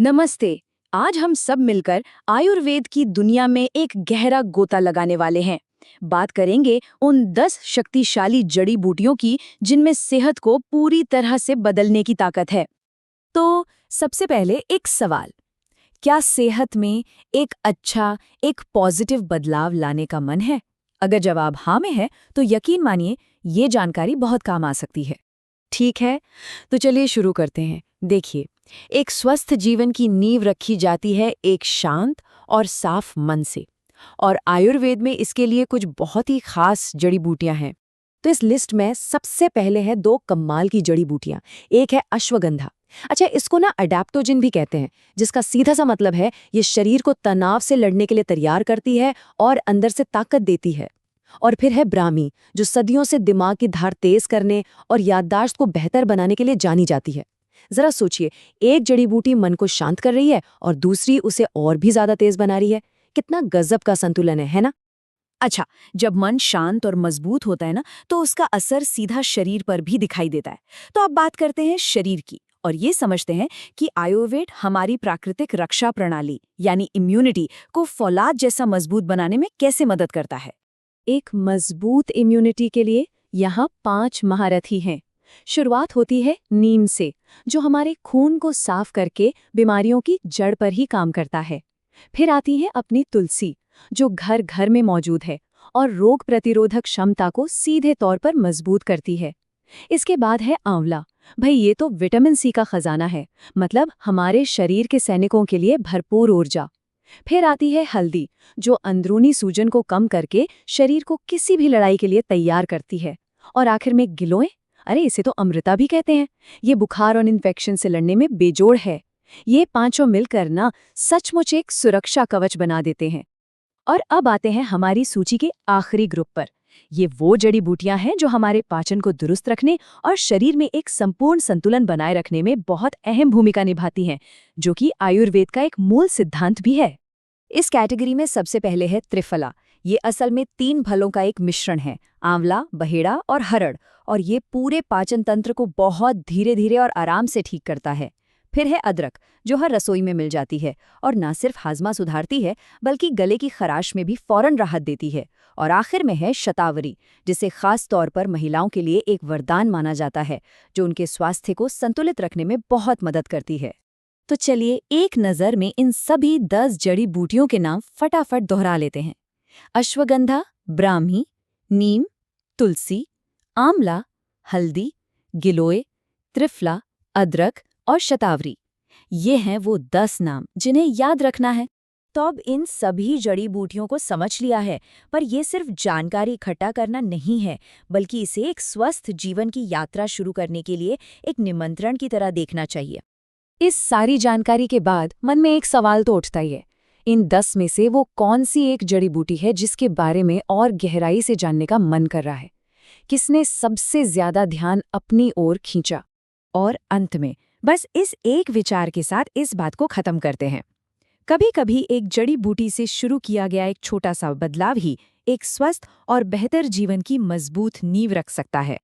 नमस्ते। आज हम सब मिलकर आयुर्वेद की दुनिया में एक गहरा गोता लगाने वाले हैं। बात करेंगे उन 10 शक्तिशाली जड़ी बूटियों की जिनमें सेहत को पूरी तरह से बदलने की ताकत है। तो सबसे पहले एक सवाल, क्या सेहत में एक अच्छा, एक पॉजिटिव बदलाव लाने का मन है? अगर जवाब हाँ में है, तो यकीन मानिए ये जानकारी बहुत काम आ सकती है। ठीक है, तो चलिए शुरू करते हैं। देखिए, एक स्वस्थ जीवन की नींव रखी जाती है एक शांत और साफ मन से, और आयुर्वेद में इसके लिए कुछ बहुत ही खास जड़ी बूटियां हैं। तो इस लिस्ट में सबसे पहले है दो कमाल की जड़ी बूटियां। एक है अश्वगंधा। अच्छा, इसको ना अडेप्टोजिन भी कहते हैं, जिसका सीधा सा मतलब है ये शरीर को तनाव से लड़ने के लिए तैयार करती है और अंदर से ताकत देती है। और फिर है ब्राह्मी, जो सदियों से दिमाग की धार तेज करने और याददाश्त को बेहतर बनाने के लिए जानी जाती है। जरा सोचिए, एक जड़ी बूटी मन को शांत कर रही है और दूसरी उसे और भी ज्यादा तेज बना रही है। कितना गजब का संतुलन है ना? अच्छा, जब मन शांत और मजबूत होता है ना, तो उसका असर सीधा शरीर पर भी दिखाई देता है। तो अब बात करते हैं शरीर की, और ये समझते हैं कि आयुर्वेद हमारी प्राकृतिक रक्षा प्रणाली यानी इम्यूनिटी को फौलाद जैसा मजबूत बनाने में कैसे मदद करता है। एक मजबूत इम्यूनिटी के लिए यहाँ 5 महारथी हैं। शुरुआत होती है नीम से, जो हमारे खून को साफ करके बीमारियों की जड़ पर ही काम करता है। फिर आती है अपनी तुलसी, जो घर घर में मौजूद है और रोग प्रतिरोधक क्षमता को सीधे तौर पर मजबूत करती है। इसके बाद है आंवला। भाई, ये तो विटामिन सी का खजाना है, मतलब हमारे शरीर के सैनिकों के लिए भरपूर ऊर्जा। फिर आती है हल्दी, जो अंदरूनी सूजन को कम करके शरीर को किसी भी लड़ाई के लिए तैयार करती है। और आखिर में गिलोय, अरे इसे तो अमृता भी कहते हैं। ये बुखार और इन्फेक्शन से लड़ने में बेजोड़ है। ये पांचों मिलकर ना सचमुच एक सुरक्षा कवच बना देते हैं। और अब आते हैं हमारी सूची के आखिरी ग्रुप पर। ये वो जड़ी बूटियां हैं जो हमारे पाचन को दुरुस्त रखने और शरीर में एक संपूर्ण संतुलन बनाए रखने में बहुत अहम भूमिका निभाती हैं, जो कि आयुर्वेद का एक मूल सिद्धांत भी है। इस कैटेगरी में सबसे पहले है त्रिफला। ये असल में 3 फलों का एक मिश्रण है, आंवला, बहेड़ा और हरड़, और ये पूरे पाचन तंत्र को बहुत धीरे धीरे और आराम से ठीक करता है। फिर है अदरक, जो हर रसोई में मिल जाती है और न सिर्फ हाजमा सुधारती है, बल्कि गले की खराश में भी फौरन राहत देती है। और आखिर में है शतावरी, जिसे खास तौर पर महिलाओं के लिए एक वरदान माना जाता है, जो उनके स्वास्थ्य को संतुलित रखने में बहुत मदद करती है। तो चलिए एक नज़र में इन सभी 10 जड़ी बूटियों के नाम फटाफट दोहरा लेते हैं। अश्वगंधा, ब्राह्मी, नीम, तुलसी, आंवला, हल्दी, गिलोय, त्रिफला, अदरक और शतावरी। ये हैं वो 10 नाम जिन्हें याद रखना है। तो अब इन सभी जड़ी बूटियों को समझ लिया है, पर यह सिर्फ जानकारी इकट्ठा करना नहीं है, बल्कि इसे एक स्वस्थ जीवन की यात्रा शुरू करने के लिए एक निमंत्रण की तरह देखना चाहिए। इस सारी जानकारी के बाद मन में एक सवाल तो उठता ही है, इन 10 में से वो कौन सी एक जड़ी बूटी है जिसके बारे में और गहराई से जानने का मन कर रहा है? किसने सबसे ज्यादा ध्यान अपनी ओर खींचा? और अंत में बस इस एक विचार के साथ इस बात को खत्म करते हैं। कभी-कभी एक जड़ी बूटी से शुरू किया गया एक छोटा सा बदलाव ही एक स्वस्थ और बेहतर जीवन की मजबूत नींव रख सकता है।